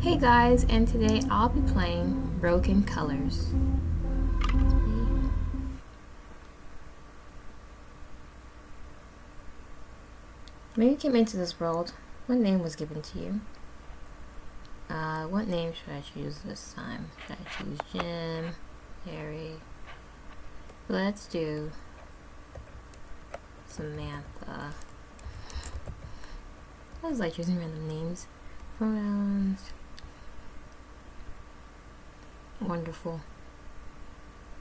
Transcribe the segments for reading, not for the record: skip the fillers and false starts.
Hey guys, and today I'll be playing Broken Colors. When you came into this world, what name was given to you? What name should I choose this time? Should I choose Jim, Harry? Let's do Samantha. I was like choosing random names. Pronouns. Wonderful.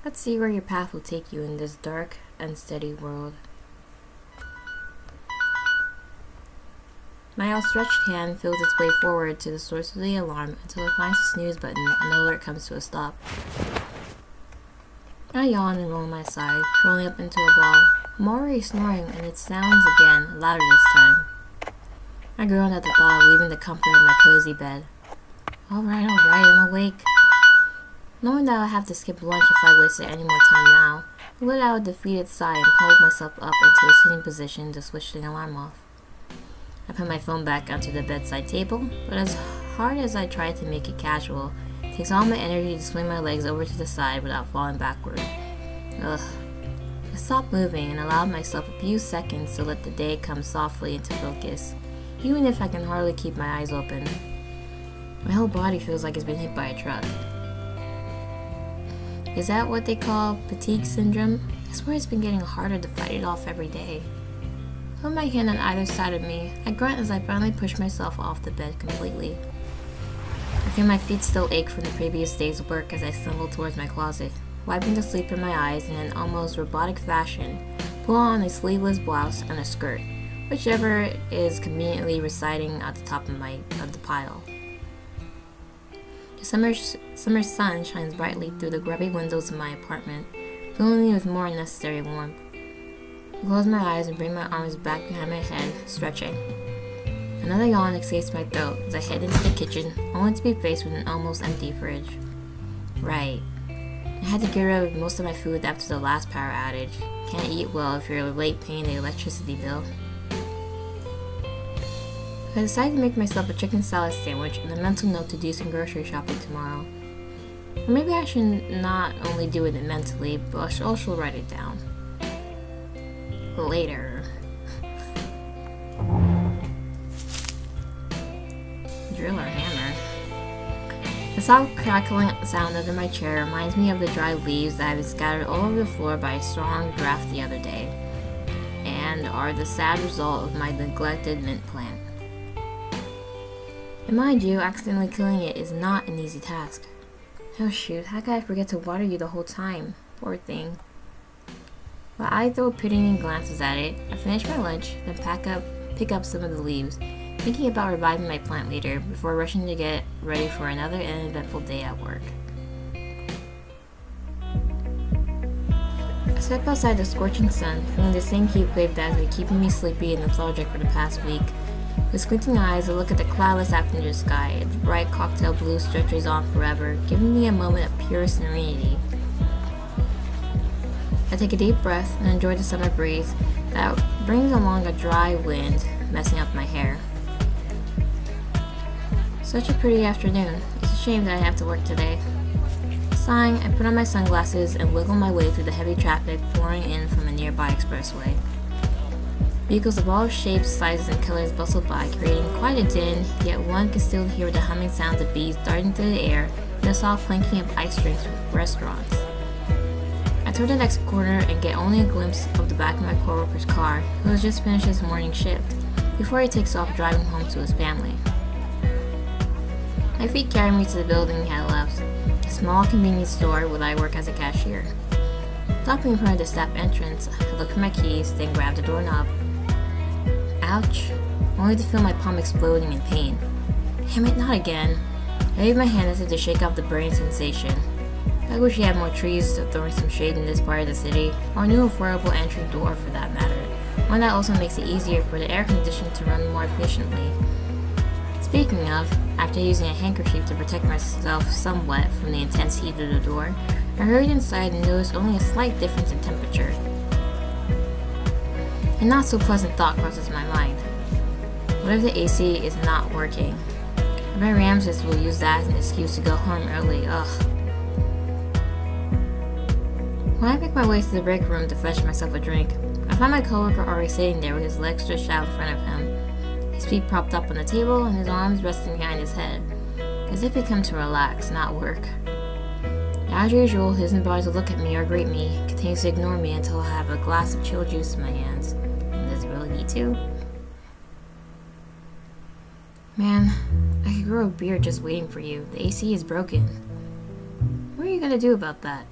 Let's see where your path will take you in this dark, unsteady world. My outstretched hand feels its way forward to the source of the alarm until it finds the snooze button and the alert comes to a stop. I yawn and roll my side, curling up into a ball. I'm already snoring and it sounds again, louder this time. I groan at the thought of leaving the comfort of my cozy bed. Alright, I'm awake. Knowing that I'll have to skip lunch if I wasted any more time now, I let out a defeated sigh and pulled myself up into a sitting position to switch the alarm off. I put my phone back onto the bedside table, but as hard as I try to make it casual, it takes all my energy to swing my legs over to the side without falling backward. Ugh. I stopped moving and allowed myself a few seconds to let the day come softly into focus, even if I can hardly keep my eyes open. My whole body feels like it's been hit by a truck. Is that what they call fatigue syndrome? I swear it's been getting harder to fight it off every day. With my hand on either side of me, I grunt as I finally push myself off the bed completely. I feel my feet still ache from the previous day's work as I stumble towards my closet, wiping the sleep from my eyes in an almost robotic fashion, pull on a sleeveless blouse and a skirt, whichever is conveniently residing at the top of the pile. The summer sun shines brightly through the grubby windows of my apartment, filling me with more unnecessary warmth. I close my eyes and bring my arms back behind my head, stretching. Another yawn escapes my throat as I head into the kitchen, only to be faced with an almost empty fridge. Right. I had to get rid of most of my food after the last power outage. Can't eat well if you're late paying the electricity bill. I decided to make myself a chicken salad sandwich and a mental note to do some grocery shopping tomorrow. Or maybe I should not only do it mentally, but I should also write it down. Later. Drill or hammer? The soft crackling sound under my chair reminds me of the dry leaves that I've scattered all over the floor by a strong draft the other day, and are the sad result of my neglected mint plant. And mind you, accidentally killing it is not an easy task. Oh shoot, how could I forget to water you the whole time? Poor thing. While I throw pitying glances at it, I finish my lunch, then pick up some of the leaves, thinking about reviving my plant later before rushing to get ready for another uneventful day at work. I step outside the scorching sun, feeling the same heat wave that has been keeping me sleepy and lethargic for the past week. With squinting eyes, I look at the cloudless afternoon sky. Its bright cocktail blue stretches on forever, giving me a moment of pure serenity. I take a deep breath and enjoy the summer breeze that brings along a dry wind, messing up my hair. Such a pretty afternoon. It's a shame that I have to work today. Sighing, I put on my sunglasses and wiggle my way through the heavy traffic pouring in from a nearby expressway. Vehicles of all shapes, sizes, and colors bustle by, creating quite a din, yet one can still hear the humming sounds of bees darting through the air and the soft clanking of ice drinks from restaurants. I turn the next corner and get only a glimpse of the back of my coworker's car, who has just finished his morning shift, before he takes off driving home to his family. My feet carry me to the building he had left, a small convenience store where I work as a cashier. Stopping in front of the staff entrance, I look for my keys, then grab the doorknob. Ouch, only to feel my palm exploding in pain. Damn it, not again. I leave my hand as if to shake off the burning sensation. I wish he had more trees throwing some shade in this part of the city, or a new affordable entry door for that matter, one that also makes it easier for the air conditioning to run more efficiently. Speaking of, after using a handkerchief to protect myself somewhat from the intense heat of the door, I hurried inside and noticed only a slight difference in temperature. A not so pleasant thought crosses my mind. What if the AC is not working? I bet Ramses will use that as an excuse to go home early. Ugh. When I make my way to the break room to fetch myself a drink, I find my coworker already sitting there with his legs stretched out in front of him, his feet propped up on the table and his arms resting behind his head, as if he'd come to relax, not work. As usual, he doesn't bother to look at me or greet me, continues to ignore me until I have a glass of chilled juice in my hands. And does he really need to? Man, I could grow a beard just waiting for you. The AC is broken. What are you gonna do about that?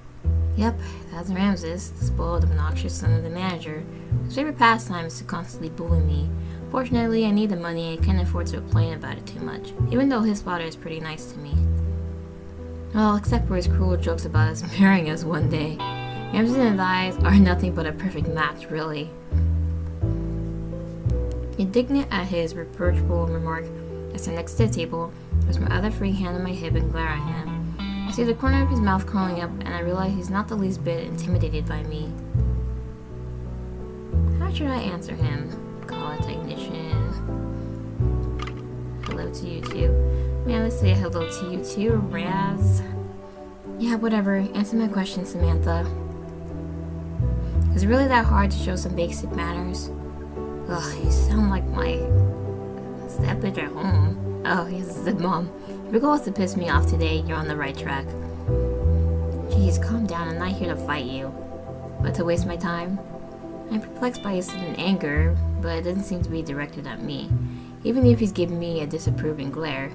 Yep, that's Ramses, the spoiled, obnoxious son of the manager. His favorite pastime is to constantly bully me. Fortunately, I need the money and can't afford to complain about it too much, even though his father is pretty nice to me. Well, except for his cruel jokes about us marrying us one day. Ramses and his eyes are nothing but a perfect match, really. Indignant at his reproachful remark, I stand next to the table, press my other free hand on my hip and glare at him. I see the corner of his mouth curling up, and I realize he's not the least bit intimidated by me. How should I answer him? Call a technician. Hello to you too. Man, let's say hello to you too, Raz. Yeah, whatever. Answer my question, Samantha. Is it really that hard to show some basic manners? Ugh, you sound like my stepbitch at home. Oh, yes, stepmom. If your goal is to piss me off today, you're on the right track. Jeez, calm down. I'm not here to fight you. But to waste my time? I'm perplexed by his sudden anger, but it doesn't seem to be directed at me. Even if he's giving me a disapproving glare,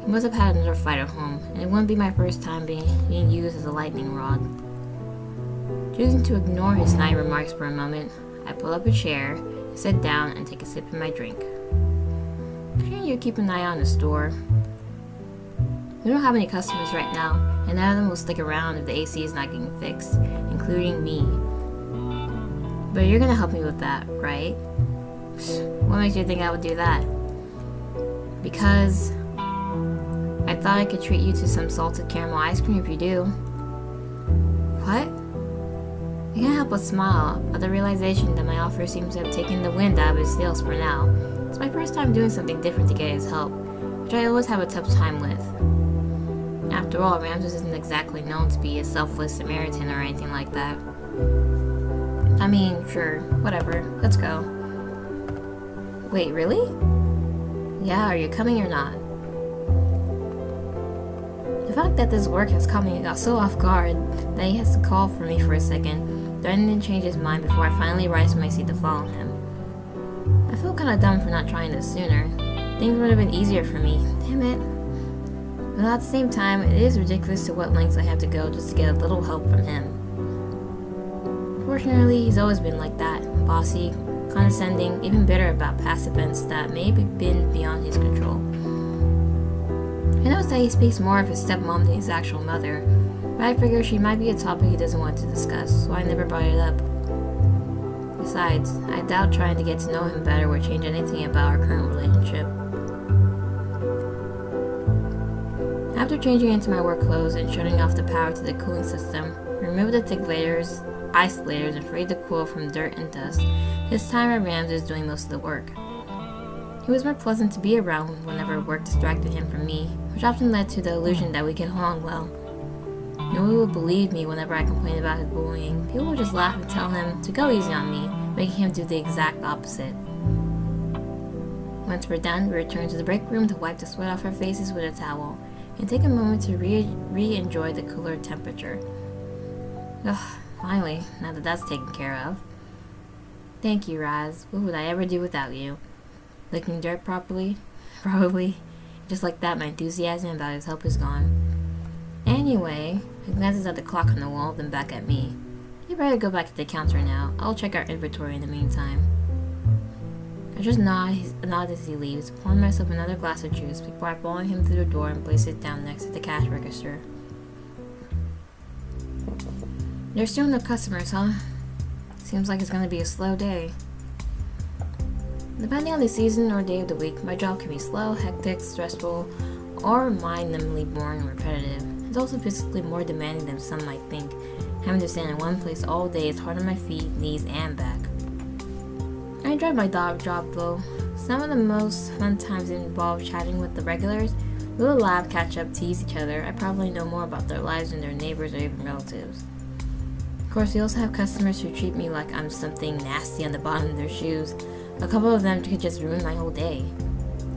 he must have had another fight at home, and it wouldn't be my first time being used as a lightning rod. Choosing to ignore his snide remarks for a moment, I pull up a chair, sit down, and take a sip of my drink. Shouldn't you keep an eye on the store? We don't have any customers right now, and none of them will stick around if the AC is not getting fixed, including me. But you're gonna help me with that, right? What makes you think I would do that? Because I thought I could treat you to some salted caramel ice cream if you do. What? I can't help but smile at the realization that my offer seems to have taken the wind out of his sails for now. It's my first time doing something different to get his help, which I always have a tough time with. After all, Ramses isn't exactly known to be a selfless Samaritan or anything like that. I mean, sure, whatever, let's go. Wait, really? Yeah, are you coming or not? The fact that this work has caught me so off guard that he has to call for me for a second, threatening to change his mind before I finally rise from my seat to follow him. I feel kinda dumb for not trying this sooner. Things would have been easier for me, damn it. But at the same time, it is ridiculous to what lengths I have to go just to get a little help from him. Fortunately, he's always been like that, bossy, condescending, even bitter about past events that may have been beyond his control. I notice that he speaks more of his stepmom than his actual mother, but I figure she might be a topic he doesn't want to discuss, so I never brought it up. Besides, I doubt trying to get to know him better would change anything about our current relationship. After changing into my work clothes and shutting off the power to the cooling system, remove the thick layers, ice layers, and freed the coil from dirt and dust, this time Ramses is doing most of the work. He was more pleasant to be around whenever work distracted him from me, which often led to the illusion that we get along well. No one would believe me whenever I complained about his bullying. People would just laugh and tell him to go easy on me, making him do the exact opposite. Once we're done, we return to the break room to wipe the sweat off our faces with a towel, and take a moment to re-enjoy the cooler temperature. Ugh, finally, now that that's taken care of. Thank you, Raz. What would I ever do without you? Licking dirt properly? Probably. Just like that, my enthusiasm about his help is gone. Anyway, he glances at the clock on the wall, then back at me. You better go back to the counter now. I'll check our inventory in the meantime. I just nod as he leaves, pouring myself another glass of juice before I follow him through the door and place it down next to the cash register. There's still no customers, huh? Seems like it's gonna be a slow day. Depending on the season or day of the week, my job can be slow, hectic, stressful, or mind-numbingly boring and repetitive. It's also physically more demanding than some might think. Having to stand in one place all day is hard on my feet, knees, and back. I enjoyed my job though. Some of the most fun times involved chatting with the regulars, We'll laugh, catch up, tease each other. I probably know more about their lives than their neighbors or even relatives. Of course, we also have customers who treat me like I'm something nasty on the bottom of their shoes. A couple of them could just ruin my whole day.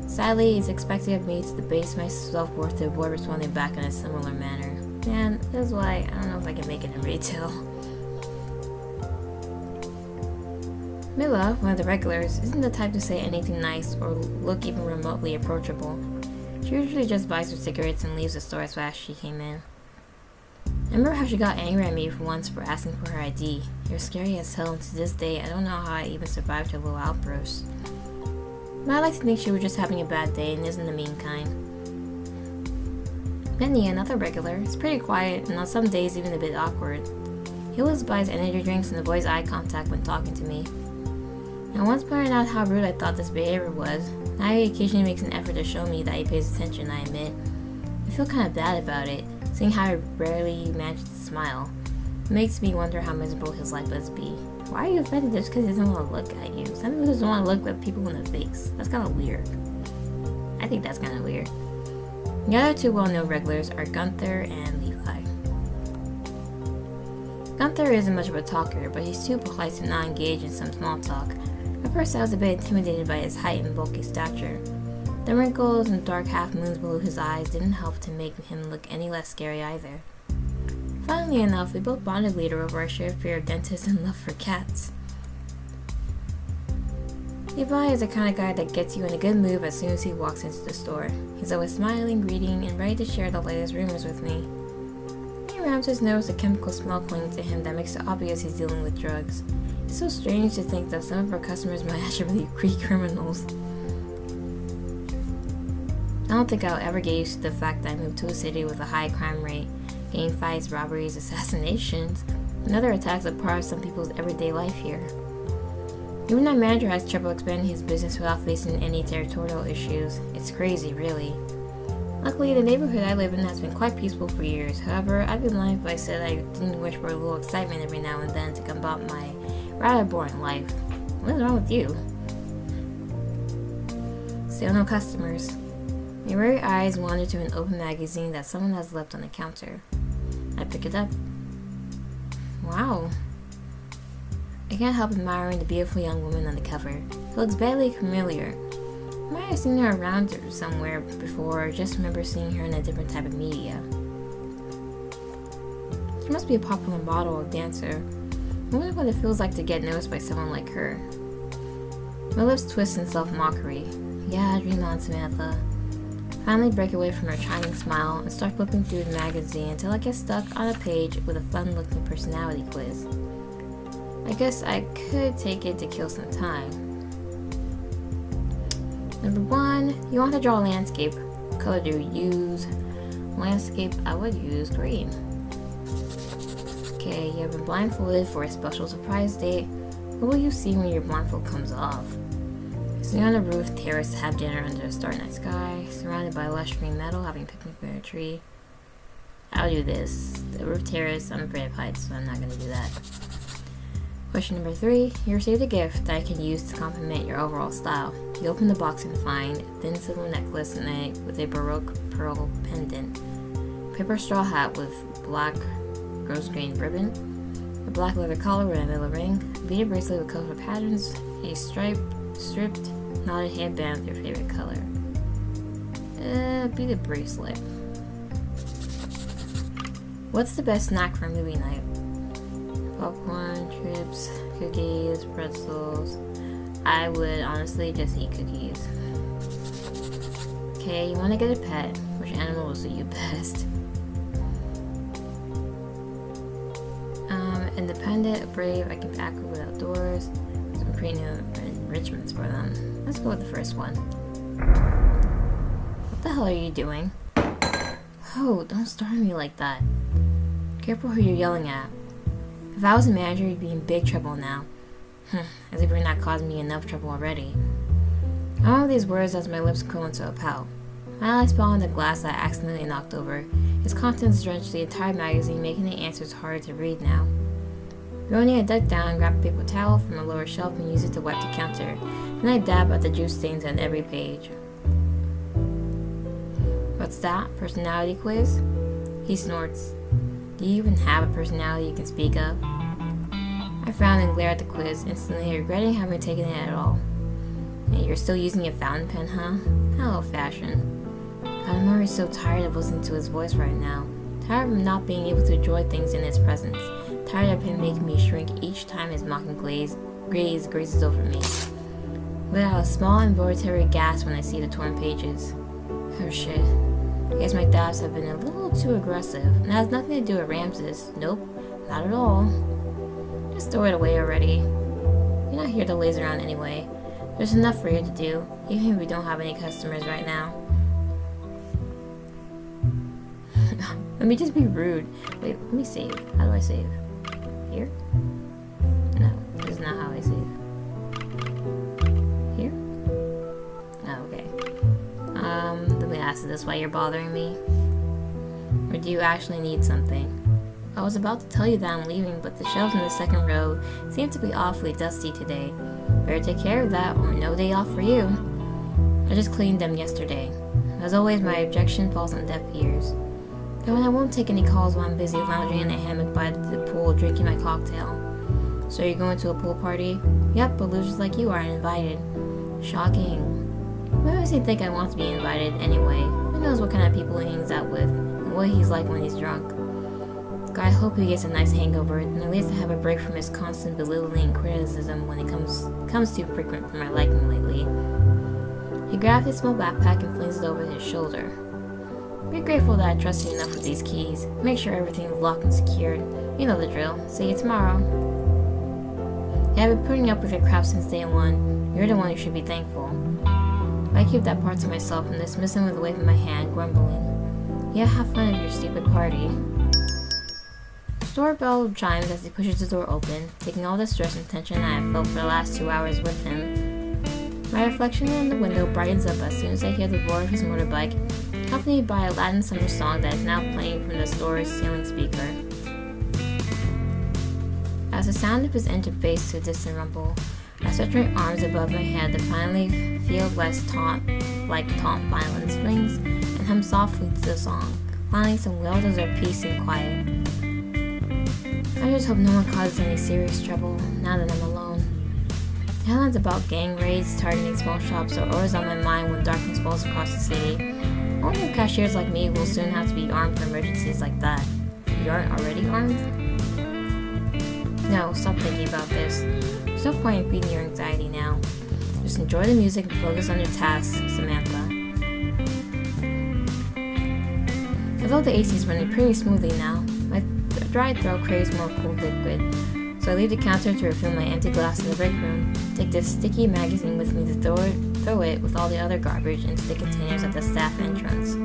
Sadly, it's expected of me to debase my self-worth to avoid responding back in a similar manner. Man, that's why I don't know if I can make it in retail. Mila, one of the regulars, isn't the type to say anything nice or look even remotely approachable. She usually just buys her cigarettes and leaves the store as fast as she came in. I remember how she got angry at me for once for asking for her ID. It was scary as hell, and to this day, I don't know how I even survived her little outburst. But I like to think she was just having a bad day and isn't the mean kind. Benny, another regular, is pretty quiet and on some days even a bit awkward. He always buys energy drinks and avoids eye contact when talking to me. I once pointed out how rude I thought this behavior was. Now he occasionally makes an effort to show me that he pays attention, I admit. I feel kind of bad about it, seeing how I rarely manages to smile. It makes me wonder how miserable his life must be. Why are you offended just because he doesn't want to look at you? Some people just want to look at people in the face. That's kind of weird. I think that's kind of weird. The other two well-known regulars are Gunther and Levi. Gunther isn't much of a talker, but he's too polite to not engage in some small talk. At first I was a bit intimidated by his height and bulky stature. The wrinkles and dark half-moons below his eyes didn't help to make him look any less scary either. Funnily enough, we both bonded later over our shared fear of dentists and love for cats. Levi is the kind of guy that gets you in a good mood as soon as he walks into the store. He's always smiling, greeting, and ready to share the latest rumors with me. He around just noticed a chemical smell clinging to him that makes it obvious he's dealing with drugs. It's so strange to think that some of our customers might actually be criminals. I don't think I'll ever get used to the fact that I moved to a city with a high crime rate. Gang fights, robberies, assassinations, and other attacks are part of some people's everyday life here. Even our manager has trouble expanding his business without facing any territorial issues. It's crazy, really. Luckily, the neighborhood I live in has been quite peaceful for years. However, I'd be lying if I said I didn't wish for a little excitement every now and then to combat my rather boring life. What's wrong with you? Still no customers. My weary eyes wander to an open magazine that someone has left on the counter. I pick it up. Wow. I can't help admiring the beautiful young woman on the cover. She looks vaguely familiar. I might have seen her around somewhere before, or just remember seeing her in a different type of media. She must be a popular model or dancer. I wonder what it feels like to get noticed by someone like her. My lips twist in self-mockery. Yeah, dream on, Samantha. Finally break away from her charming smile and start flipping through the magazine until I get stuck on a page with a fun-looking personality quiz. I guess I could take it to kill some time. Number 1, you want to draw a landscape. What color do you use? Landscape, I would use green. Okay, you have been blindfolded for a special surprise date. What will you see when your blindfold comes off? Sitting on a roof terrace to have dinner under a starry night sky, surrounded by lush green meadow, having picnic near a tree. I'll do this. The roof terrace, I'm afraid of heights, so I'm not going to do that. Question number 3, you received a gift that I can use to complement your overall style. You open the box and find a thin silver necklace with a Baroque pearl pendant, paper straw hat with black rose grain ribbon, a black leather collar with a metal ring, a beaded bracelet with colorful patterns, a stripped knotted headband with your favorite color. Beaded bracelet. What's the best snack for a movie night? Popcorn, chips, cookies, pretzels. I would honestly just eat cookies. Okay, you want to get a pet. Which animal will suit you best? Independent, brave, I can act with outdoors. Some pretty new enrichments for them. Let's go with the first one. What the hell are you doing? Oh, don't start me like that. Careful who you're yelling at. If I was a manager, you'd be in big trouble now. As if you're not causing me enough trouble already. I remember these words as my lips curl into a pout. My eyes fall on the glass that I accidentally knocked over. Its contents drenched the entire magazine, making the answers harder to read now. Groaning, I ducked down, grabbed a paper towel from a lower shelf and used it to wipe the counter. Then I dabbed at the juice stains on every page. About What's that? Personality quiz? He snorts. Do you even have a personality you can speak of? I frown and glare at the quiz, instantly regretting having taken it at all. Hey, you're still using a fountain pen, huh? How old-fashioned. God, I'm already so tired of listening to his voice right now. Tired of not being able to enjoy things in his presence. Tired of him making me shrink each time his mocking gaze grazes over me. Let out a small involuntary gasp when I see the torn pages. Oh shit. I guess my dabs have been a little too aggressive. And it has nothing to do with Ramses. Nope, not at all. Just throw it away already. You're not here to laze around anyway. There's enough for you to do, even if we don't have any customers right now. Let me just be rude. Wait, let me save. How do I save? Here? No, this is not how I save. Here? Oh, okay. Let me ask, is this why you're bothering me? Or do you actually need something? I was about to tell you that I'm leaving, but the shelves in the second row seem to be awfully dusty today. Better take care of that, or no day off for you. I just cleaned them yesterday. As always, my objection falls on deaf ears. Though I won't take any calls while I'm busy lounging in a hammock by the pool drinking my cocktail. So you're going to a pool party? Yep, but losers like you aren't invited. Shocking. Why does he think I want to be invited anyway? Who knows what kind of people he hangs out with, and what he's like when he's drunk. I hope he gets a nice hangover, and at least I have a break from his constant belittling and criticism when it comes too frequent for my liking lately. He grabs his small backpack and flings it over his shoulder. Be grateful that I trust you enough with these keys. Make sure everything is locked and secured. You know the drill. See you tomorrow. Yeah, I've been putting up with your crap since day one. You're the one who should be thankful. But I keep that part to myself and dismiss him with a wave of my hand, grumbling. Yeah, have fun at your stupid party. The doorbell chimes as he pushes the door open, taking all the stress and tension I have felt for the last 2 hours with him. My reflection in the window brightens up as soon as I hear the roar of his motorbike, accompanied by a Latin summer song that is now playing from the store's ceiling speaker. As the sound of his engine fades to a distant rumble, I stretch my arms above my head to finally feel less taunt violin strings and hum softly to the song, finding some well-deserved peace and quiet. I just hope no one causes any serious trouble now that I'm alone. The headlines about gang raids targeting small shops are always on my mind when darkness falls across the city. I wonder if cashiers like me will soon have to be armed for emergencies like that. You aren't already armed? No, stop thinking about this. There's no point in feeding your anxiety now. Just enjoy the music and focus on your tasks, Samantha. Although the AC is running pretty smoothly now, my dry throat craves more cold liquid, so I leave the counter to refill my empty glass in the break room, take this sticky magazine with me to throw it with all the other garbage into the containers at the staff entrance.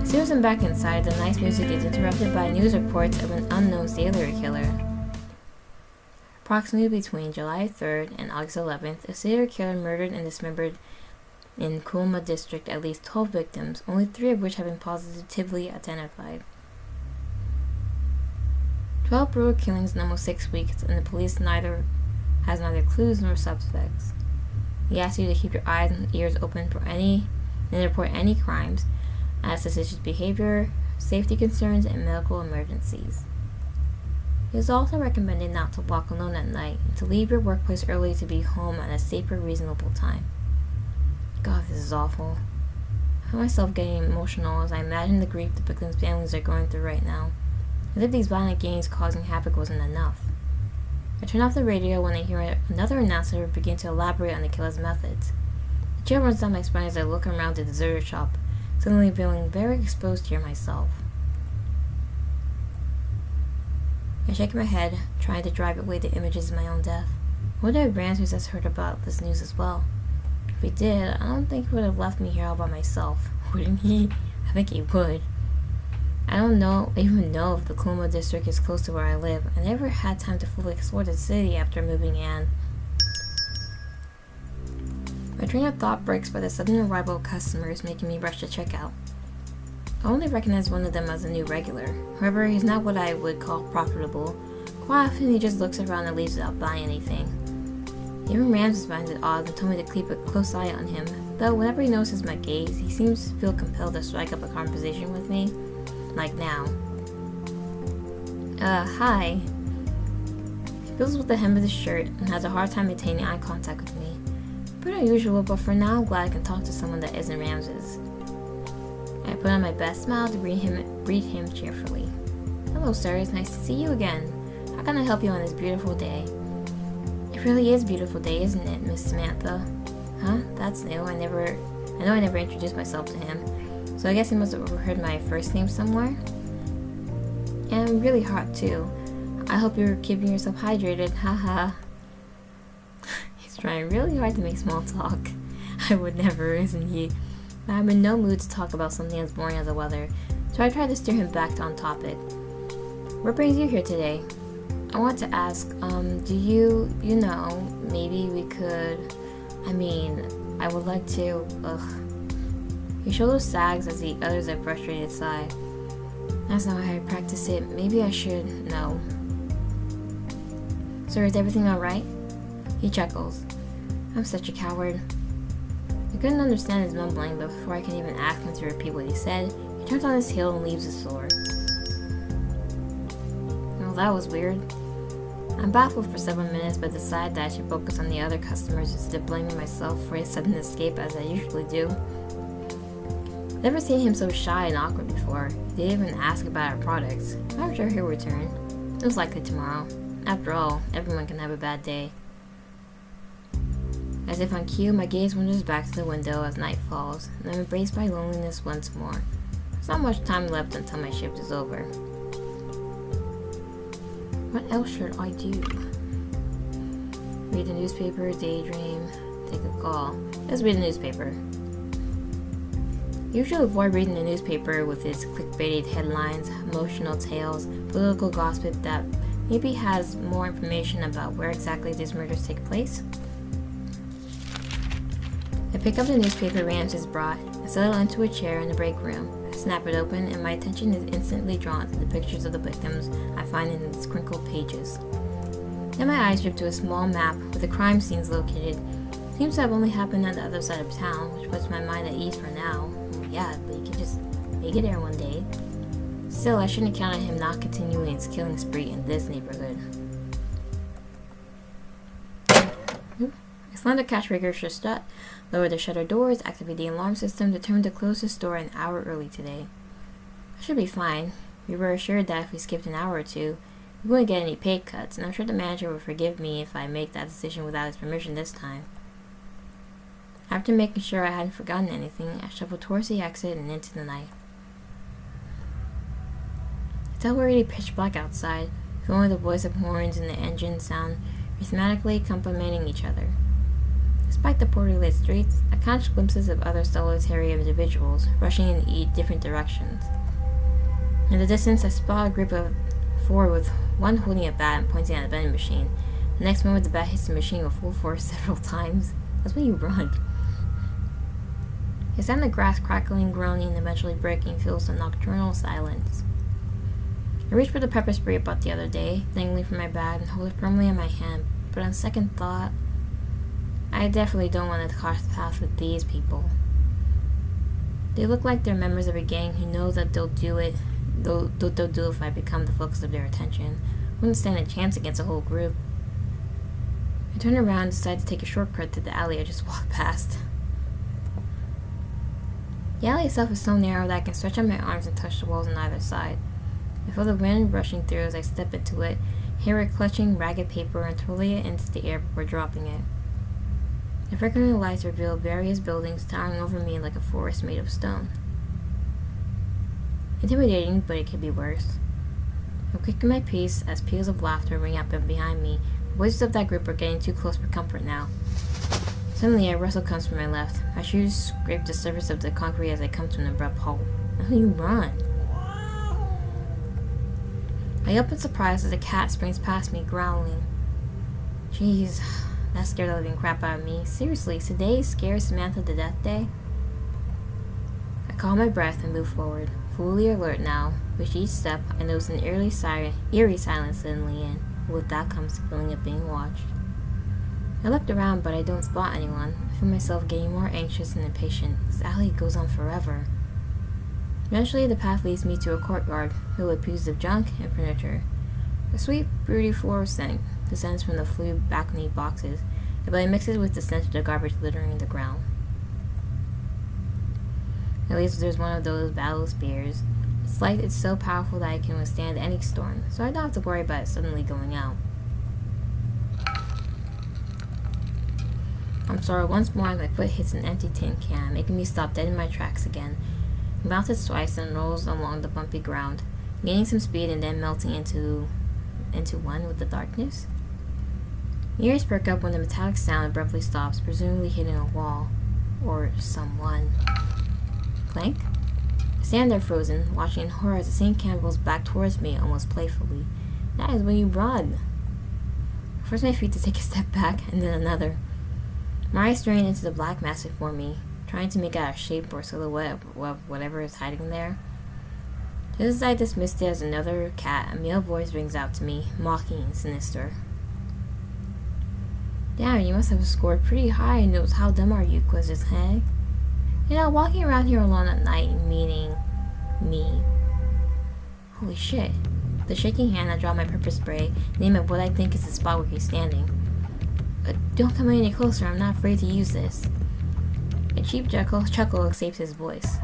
As soon as I'm back inside, the nice music is interrupted by news reports of an unknown serial killer. Approximately between July 3rd and August 11th, a serial killer murdered and dismembered in Kulma district at least 12 victims, only 3 of which have been positively identified. 12 brutal killings in almost 6 weeks, and the police has neither clues nor suspects. He asks you to keep your eyes and ears open for and report any crimes, as suspicious behavior, safety concerns, and medical emergencies. It is also recommended not to walk alone at night and to leave your workplace early to be home at a safer, reasonable time. God, this is awful. I find myself getting emotional as I imagine the grief the victims' families are going through right now, as if these violent gangs causing havoc wasn't enough. I turn off the radio when I hear another announcer begin to elaborate on the killer's methods. The chill runs down my spine as I look around the deserted shop, suddenly feeling very exposed here myself. I shake my head, trying to drive away the images of my own death. I wonder if Rasmus has heard about this news as well. If he did, I don't think he would have left me here all by myself, wouldn't he? I think he would. I don't even know if the Kulma district is close to where I live. I never had time to fully explore the city after moving in. My train of thought breaks by the sudden arrival of customers, making me rush to checkout. I only recognize one of them as a new regular. However, he's not what I would call profitable. Quite often he just looks around and leaves without buying anything. Even Ramses finds it odd and told me to keep a close eye on him, Though whenever he notices my gaze, he seems to feel compelled to strike up a conversation with me. Like now. Hi. He fiddles with the hem of his shirt and has a hard time maintaining eye contact with me. Pretty unusual, but for now I'm glad I can talk to someone that isn't Ramses. I put on my best smile to greet him cheerfully. Hello, sir. It's nice to see you again. How can I help you on this beautiful day? It really is a beautiful day, isn't it, Miss Samantha? Huh? That's new. I know I never introduced myself to him, so I guess he must have overheard my first name somewhere. And I'm really hot too. I hope you're keeping yourself hydrated. Haha. He's trying really hard to make small talk. I would never, isn't he? But I'm in no mood to talk about something as boring as the weather, so I try to steer him back on topic. What brings you here today? I want to ask, do you know, maybe we could, I would like to, His shoulders sags as he utters a frustrated sigh. That's not how I practice it. Maybe I should know. Sir, is everything alright? He chuckles. I'm such a coward. I couldn't understand his mumbling, but before I can even ask him to repeat what he said, he turns on his heel and leaves the store. Well, that was weird. I'm baffled for several minutes, but decide that I should focus on the other customers instead of blaming myself for his sudden escape as I usually do. I've never seen him so shy and awkward before. He didn't even ask about our products. I'm sure he'll return. Most likely tomorrow. After all, everyone can have a bad day. As if on cue, my gaze wanders back to the window as night falls, and I'm embraced by loneliness once more. There's not much time left until my shift is over. What else should I do? Read the newspaper, daydream, take a call. Let's read the newspaper. Usually avoid reading the newspaper with its clickbaited headlines, emotional tales, political gossip that maybe has more information about where exactly these murders take place. I pick up the newspaper Ramses brought and settle into a chair in the break room. I snap it open and my attention is instantly drawn to the pictures of the victims I find in its crinkled pages. Then my eyes drift to a small map where the crime scenes located. Seems to have only happened on the other side of town, which puts my mind at ease for now. Yeah, but you can just make it there one day. Still, I shouldn't count on him not continuing his killing spree in this neighborhood. I slam the cash register shut, lower the shutter doors, activate the alarm system, determined to close the store an hour early today. I should be fine. We were assured that if we skipped an hour or two, we wouldn't get any pay cuts, and I'm sure the manager would forgive me if I make that decision without his permission this time. After making sure I hadn't forgotten anything, I shuffled towards the exit and into the night. It's already pitch black outside, with only the voice of horns and the engine sound rhythmically complementing each other. Despite the poorly lit streets, I catch glimpses of other solitary individuals rushing in different directions. In the distance, I spot a group of four with one holding a bat and pointing at a vending machine. The next moment, the bat hits the machine with full force several times. That's when you run. I sound the grass crackling, groaning, and eventually breaking fills the nocturnal silence. I reach for the pepper spray I bought the other day, dangling from my bag, and hold it firmly in my hand, but on second thought, I definitely don't want to cross paths with these people. They look like they're members of a gang who knows that they'll do it if I become the focus of their attention. Wouldn't stand a chance against a whole group. I turn around and decide to take a shortcut through the alley I just walked past. The alley itself is so narrow that I can stretch out my arms and touch the walls on either side. I feel the wind rushing through as I step into it, hear it clutching ragged paper and twirling it into the air before dropping it. The flickering lights reveal various buildings towering over me like a forest made of stone. Intimidating, but it could be worse. I'm quick in my pace as peals of laughter ring out behind me. The voices of that group are getting too close for comfort now. Suddenly, a rustle comes from my left. My shoes scrape the surface of the concrete as I come to an abrupt halt. How do you run? I yelp in surprise as a cat springs past me, growling. Jeez, that scared the living crap out of me. Seriously, today scares Samantha to death day? I calm my breath and move forward, fully alert now. With each step, I notice an eerie silence suddenly in. With that comes the feeling of being watched. I looked around, but I don't spot anyone. I feel myself getting more anxious and impatient. This alley goes on forever. Eventually, the path leads me to a courtyard filled with pieces of junk and furniture. A sweet, fruity floral scent descends from the flue balcony boxes, but it mixes with the stench of the garbage littering the ground. At least there's one of those battle spears. Its light is so powerful that it can withstand any storm, so I don't have to worry about it suddenly going out. I'm startled once more as my foot hits an empty tin can, making me stop dead in my tracks again. It bounces twice and rolls along the bumpy ground, gaining some speed and then melting into one with the darkness. My ears perk up when the metallic sound abruptly stops, presumably hitting a wall. Or someone. Clank? I stand there frozen, watching in horror as the same can rolls back towards me almost playfully. That is when you run. I force my feet to take a step back, and then another. My eyes staring into the black mass before me, trying to make out a shape or silhouette of whatever is hiding there. Just as I dismissed it as another cat, a male voice rings out to me, mocking and sinister. Damn, you must have scored pretty high and knows how dumb are you, quizzes Hank. You know, walking around here alone at night, meaning me. Holy shit. With a shaking hand, I draw my pepper spray, name at what I think is the spot where he's standing. Don't come any closer, I'm not afraid to use this. A cheap chuckle escapes his voice.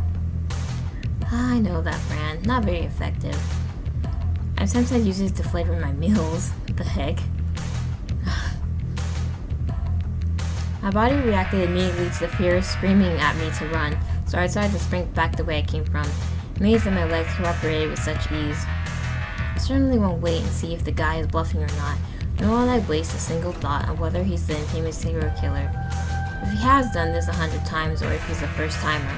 I know that brand, not very effective. I've sometimes used it to flavor my meals. What the heck? My body reacted immediately to the fear screaming at me to run, so I decided to sprint back the way I came from, amazed that my legs cooperated with such ease. I certainly won't wait and see if the guy is bluffing or not, nor will I waste a single thought on whether he's the infamous serial killer. If he has done this 100 times or if he's a first timer.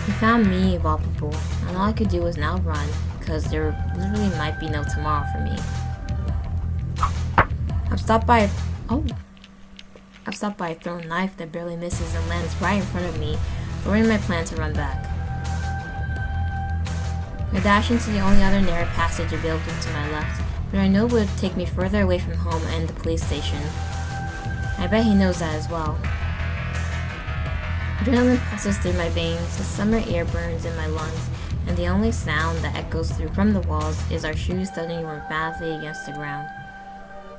He found me of all people, and all I could do was now run, because there literally might be no tomorrow for me. I'm stopped by a thrown knife that barely misses and lands right in front of me, thwarting my plan to run back. I dash into the only other narrow passage available to my left, but I know would take me further away from home and the police station. I bet he knows that as well. Adrenaline pulses through my veins, the summer air burns in my lungs, and the only sound that echoes through from the walls is our shoes thudding rhythmically against the ground.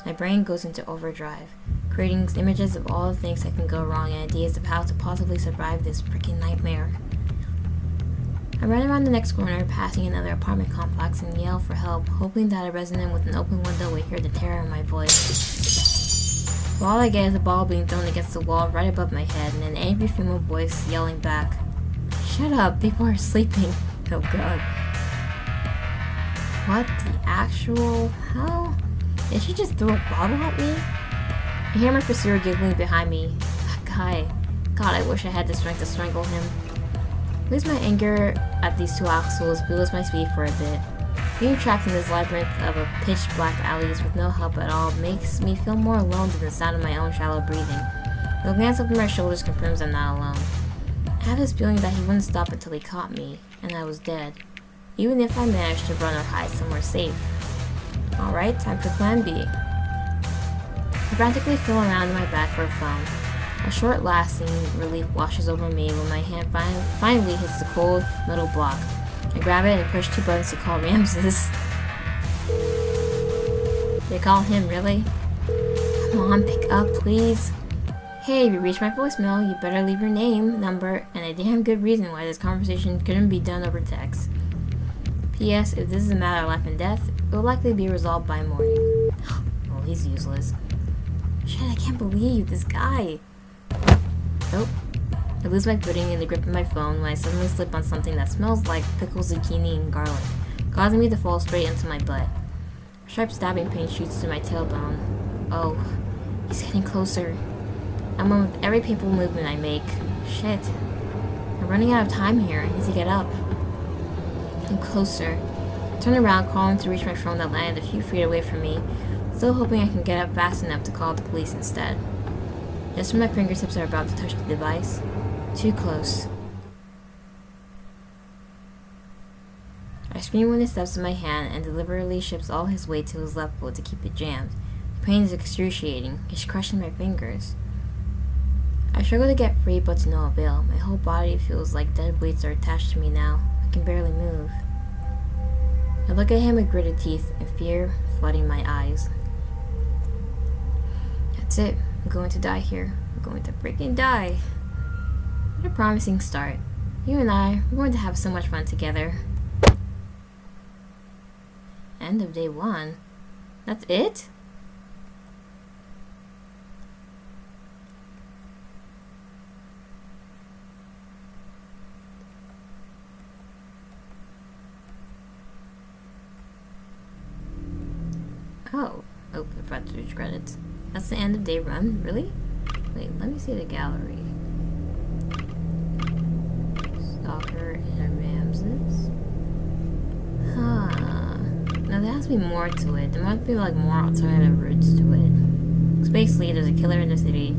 My brain goes into overdrive, creating images of all the things that can go wrong and ideas of how to possibly survive this freaking nightmare. I run around the next corner, passing another apartment complex, and yell for help, hoping that a resident with an open window will hear the terror in my voice. But all I get is a ball being thrown against the wall right above my head, and an angry female voice yelling back, "Shut up, people are sleeping." Oh god. What the actual hell? Did she just throw a bottle at me? I hear my pursuer giggling behind me. That guy. God, I wish I had the strength to strangle him. At least my anger at these two assholes builds my speed for a bit. Being trapped in this labyrinth of a pitch-black alleys with no help at all makes me feel more alone than the sound of my own shallow breathing. The glance over my shoulders confirms I'm not alone. I have this feeling that he wouldn't stop until he caught me, and I was dead, even if I managed to run or hide somewhere safe. Alright, time for plan B. I frantically feel around in my bag for a phone. A short-lasting relief washes over me when my hand finally hits the cold metal block. I grab it and push 2 buttons to call Ramses. They call him, really? Come on, pick up, please. Hey, if you reach my voicemail, you better leave your name, number, and a damn good reason why this conversation couldn't be done over text. P.S. If this is a matter of life and death, it will likely be resolved by morning. Oh, he's useless. Shit, I can't believe this guy. Oh. I lose my footing in the grip of my phone when I suddenly slip on something that smells like pickled zucchini and garlic, causing me to fall straight into my butt. A sharp stabbing pain shoots through my tailbone. Oh, he's getting closer. I'm on with every painful movement I make. Shit. I'm running out of time here. I need to get up. I'm closer. I turn around, crawling to reach my phone that landed a few feet away from me, still hoping I can get up fast enough to call the police instead. Just when my fingertips are about to touch the device, too close. I scream when he steps in my hand and deliberately shifts all his weight to his left foot to keep it jammed. Pain is excruciating. It's crushing my fingers. I struggle to get free, but to no avail. My whole body feels like dead weights are attached to me now. I can barely move. I look at him with gritted teeth and fear flooding my eyes. That's it. I'm going to die here. I'm going to freaking die. What a promising start. You and I, we're going to have so much fun together. End of day 1. That's it? Oh, I forgot to reach credits. That's the end of day 1? Really? Wait, let me see the gallery. Stalker and Ramses. Huh. Now there has to be more to it. There must be like more alternative routes to it. Because basically there's a killer in the city,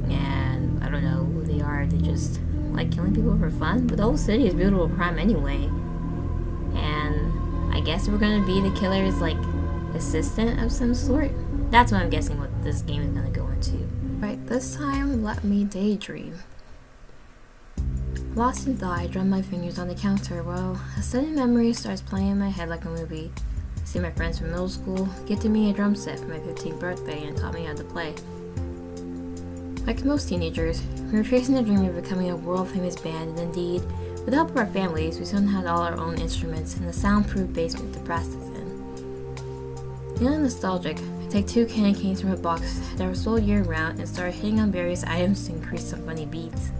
and I don't know who they are. They just like killing people for fun. But the whole city is built with crime anyway. And I guess we're gonna be the killer's like assistant of some sort. That's what I'm guessing what this game is gonna go into. Right, this time let me daydream. Lost in thought, I drum my fingers on the counter while a sudden memory starts playing in my head like a movie. I see my friends from middle school gifted me a drum set for my 15th birthday and taught me how to play. Like most teenagers, we were chasing the dream of becoming a world-famous band, and indeed, with the help of our families, we soon had all our own instruments in the soundproof basement to practice in. Feeling nostalgic, I take 2 candy canes from a box that was sold year-round and started hitting on various items to increase some funny beats.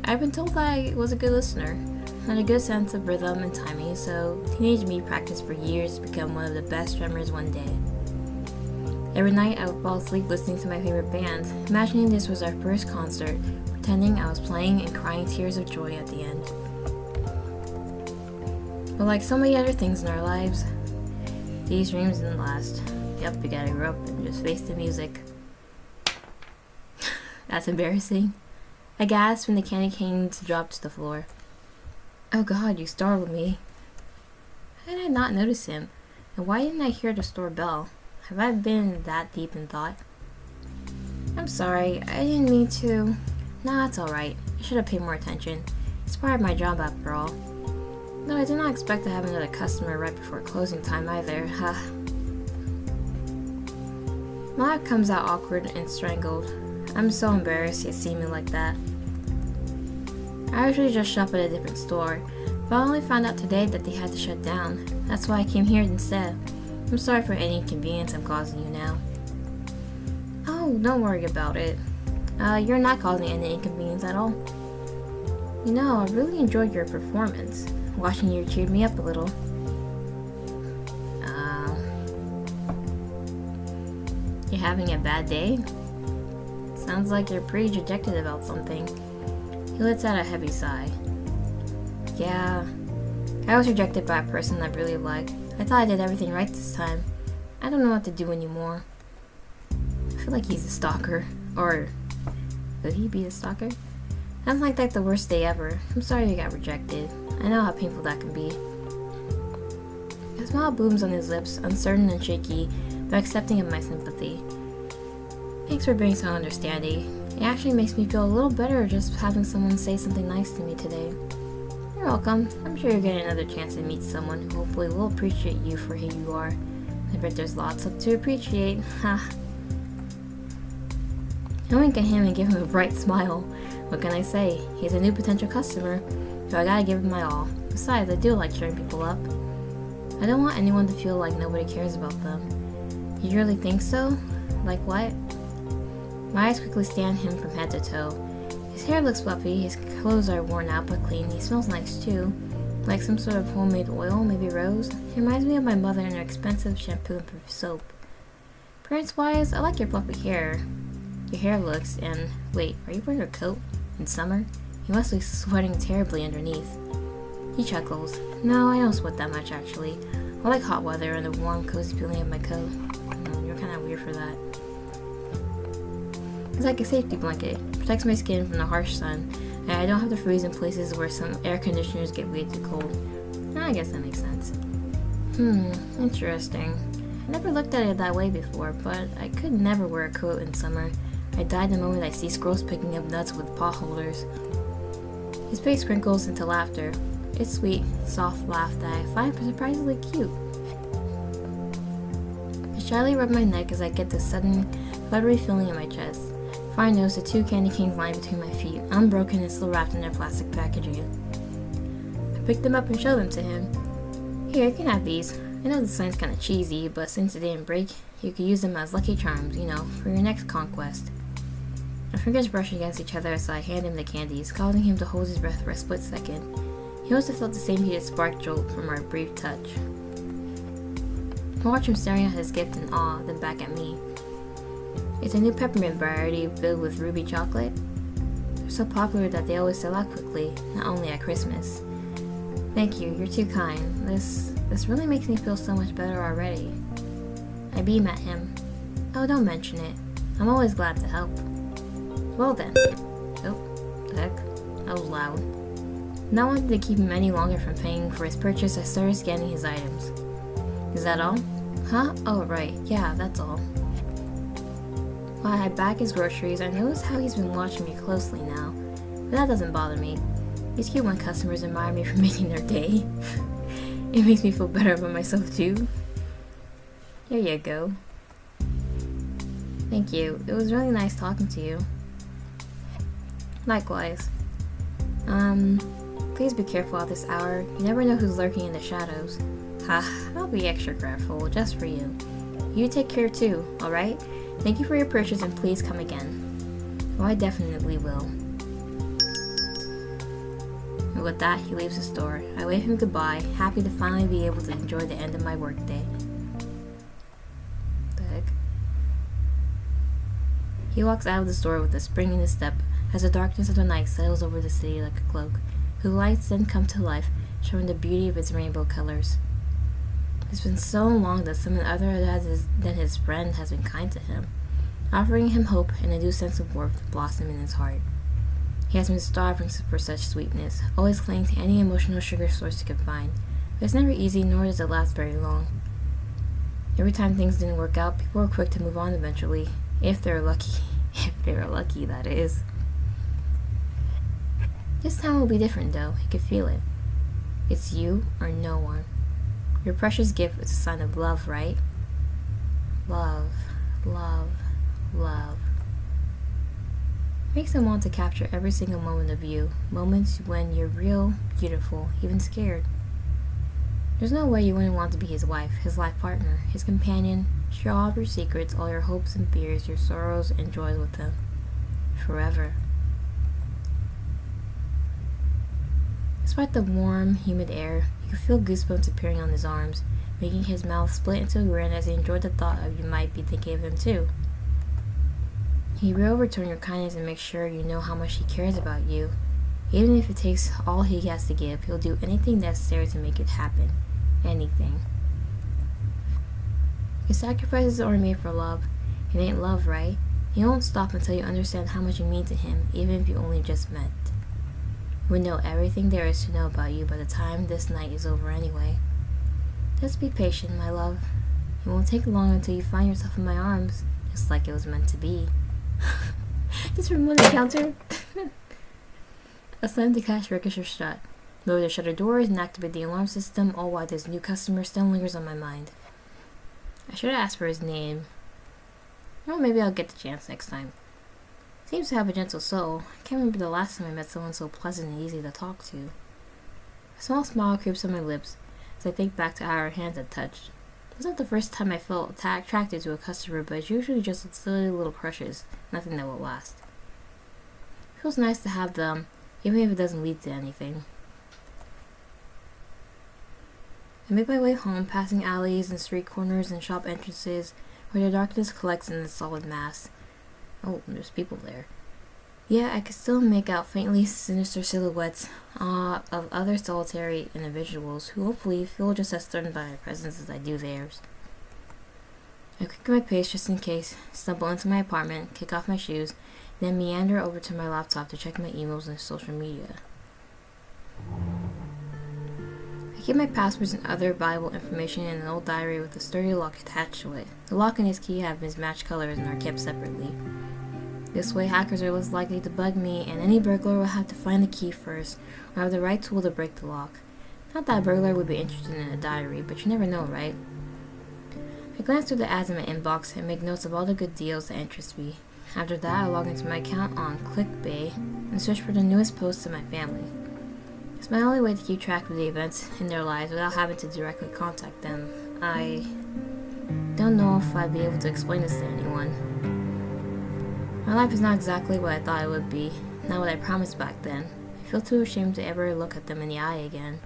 I've been told that I was a good listener, had a good sense of rhythm and timing, so teenage me practiced for years to become one of the best drummers one day. Every night I would fall asleep listening to my favorite band, imagining this was our first concert, pretending I was playing and crying tears of joy at the end. But like so many other things in our lives, these dreams didn't last. Yep, we gotta grow up and just face the music. That's embarrassing. I gasped when the candy canes dropped to the floor. Oh god, you startled me. How did I not notice him? And why didn't I hear the store bell? Have I been that deep in thought? I'm sorry, I didn't mean to. Nah, it's alright. I should have paid more attention. It's part of my job after all. Though I did not expect to have another customer right before closing time either. My laugh comes out awkward and strangled. I'm so embarrassed he'd see me like that. I usually just shop at a different store, but I only found out today that they had to shut down. That's why I came here instead. I'm sorry for any inconvenience I'm causing you now. Oh, don't worry about it. You're not causing any inconvenience at all. You know, I really enjoyed your performance. Watching you cheered me up a little. You're having a bad day? Sounds like you're pretty dejected about something. He lets out a heavy sigh. Yeah, I was rejected by a person I really liked. I thought I did everything right this time. I don't know what to do anymore. I feel like he's a stalker. Or, could he be a stalker? Sounds like that's the worst day ever. I'm sorry you got rejected. I know how painful that can be. A smile blooms on his lips, uncertain and shaky, but accepting of my sympathy. Thanks for being so understanding. It actually makes me feel a little better just having someone say something nice to me today. You're welcome. I'm sure you'll get another chance to meet someone who hopefully will appreciate you for who you are. I bet there's lots to appreciate. Ha. I wink at him and give him a bright smile. What can I say? He's a new potential customer, so I gotta give him my all. Besides, I do like cheering people up. I don't want anyone to feel like nobody cares about them. You really think so? Like what? My eyes quickly scan him from head to toe. His hair looks fluffy, his clothes are worn out but clean, he smells nice too. Like some sort of homemade oil, maybe rose. He reminds me of my mother and her expensive shampoo and soap. Appearance-wise, I like your fluffy hair. Your hair looks, and wait, are you wearing a coat? In summer? You must be sweating terribly underneath. He chuckles. No, I don't sweat that much actually. I like hot weather and the warm, cozy feeling of my coat. You're kinda weird for that. It's like a safety blanket. Protects my skin from the harsh sun, and I don't have to freeze in places where some air conditioners get way too cold. I guess that makes sense. Interesting. I never looked at it that way before, but I could never wear a coat in summer. I die the moment I see squirrels picking up nuts with paw holders. His face crinkles into laughter. It's sweet, soft laugh that I find surprisingly cute. I shyly rub my neck as I get this sudden, buttery feeling in my chest. Before I notice the 2 candy canes lying between my feet, unbroken and still wrapped in their plastic packaging. I pick them up and show them to him. Here, you can have these. I know this sign's kinda cheesy, but since it didn't break, you could use them as lucky charms, for your next conquest. Our fingers brush against each other as I hand him the candies, causing him to hold his breath for a split second. He must have felt the same heated spark jolt from our brief touch. I watch him staring at his gift in awe, then back at me. It's a new peppermint variety filled with ruby chocolate. They're so popular that they always sell out quickly, not only at Christmas. Thank you, you're too kind. This really makes me feel so much better already. I beam at him. Oh, don't mention it. I'm always glad to help. Well then. Oh, the heck. That was loud. Not wanting to keep him any longer from paying for his purchase, I started scanning his items. Is that all? Huh? Oh, right. Yeah, that's all. While I bag his groceries, I notice how he's been watching me closely now. But that doesn't bother me. It's cute when customers admire me for making their day. It makes me feel better about myself too. Here you go. Thank you. It was really nice talking to you. Likewise. Please be careful at this hour. You never know who's lurking in the shadows. Ha, I'll be extra careful, just for you. You take care too, alright? Thank you for your purchase and please come again. Oh, I definitely will. And with that, he leaves the store. I wave him goodbye, happy to finally be able to enjoy the end of my workday. The heck? He walks out of the store with a spring in his step as the darkness of the night settles over the city like a cloak, whose lights then come to life, showing the beauty of its rainbow colors. It's been so long that someone other than his friend has been kind to him, offering him hope and a new sense of warmth blossom in his heart. He has been starving for such sweetness, always clinging to any emotional sugar source he could find, but it's never easy nor does it last very long. Every time things didn't work out, people were quick to move on eventually, if they're lucky. If they're lucky, that is. This time will be different though, he could feel it. It's you or no one. Your precious gift is a sign of love, right? Love, love, love. Makes him want to capture every single moment of you, moments when you're real, beautiful, even scared. There's no way you wouldn't want to be his wife, his life partner, his companion, share all of your secrets, all your hopes and fears, your sorrows and joys with him. Forever. Despite the warm, humid air, you could feel goosebumps appearing on his arms, making his mouth split into a grin as he enjoyed the thought of you might be thinking of him too. He will return your kindness and make sure you know how much he cares about you. Even if it takes all he has to give, he'll do anything necessary to make it happen. Anything. Your sacrifices aren't made for love. It ain't love, right? You won't stop until you understand how much you mean to him, even if you only just met. We know everything there is to know about you by the time this night is over anyway. Just be patient, my love. It won't take long until you find yourself in my arms, just like it was meant to be. This remote encounter. I slammed the cash register shut, lowered the shutter doors, and activated the alarm system, all while this new customer still lingers on my mind. I should have asked for his name. Well, maybe I'll get the chance next time. Seems to have a gentle soul. I can't remember the last time I met someone so pleasant and easy to talk to. A small smile creeps on my lips as I think back to how our hands had touched. It wasn't the first time I felt attracted to a customer, but it's usually just silly little crushes, nothing that will last. It feels nice to have them, even if it doesn't lead to anything. I make my way home, passing alleys and street corners and shop entrances where the darkness collects in a solid mass. Oh, there's people there. Yeah, I could still make out faintly sinister silhouettes of other solitary individuals who hopefully feel just as threatened by my presence as I do theirs. I quicken my pace just in case, stumble into my apartment, kick off my shoes, then meander over to my laptop to check my emails and social media. I keep my passwords and other valuable information in an old diary with a sturdy lock attached to it. The lock and its key have mismatched colors and are kept separately. This way, hackers are less likely to bug me, and any burglar will have to find the key first, or have the right tool to break the lock. Not that a burglar would be interested in a diary, but you never know, right? I glance through the ads in my inbox and make notes of all the good deals that interest me. After that, I log into my account on ClickBay and search for the newest posts of my family. It's my only way to keep track of the events in their lives without having to directly contact them. I don't know if I'd be able to explain this to anyone. My life is not exactly what I thought it would be, not what I promised back then. I feel too ashamed to ever look at them in the eye again.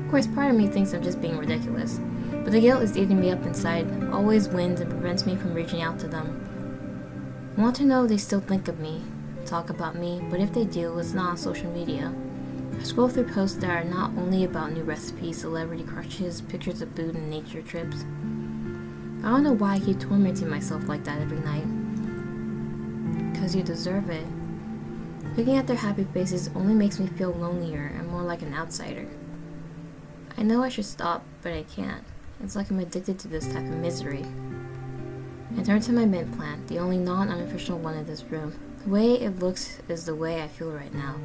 Of course, part of me thinks I'm just being ridiculous, but the guilt is eating me up inside, always wins and prevents me from reaching out to them. I want to know if they still think of me, talk about me, but if they do, it's not on social media. I scroll through posts that are not only about new recipes, celebrity crushes, pictures of food, and nature trips. I don't know why I keep tormenting myself like that every night. Because you deserve it. Looking at their happy faces only makes me feel lonelier and more like an outsider. I know I should stop, but I can't. It's like I'm addicted to this type of misery. I turn to my mint plant, the only non-unofficial one in this room. The way it looks is the way I feel right now,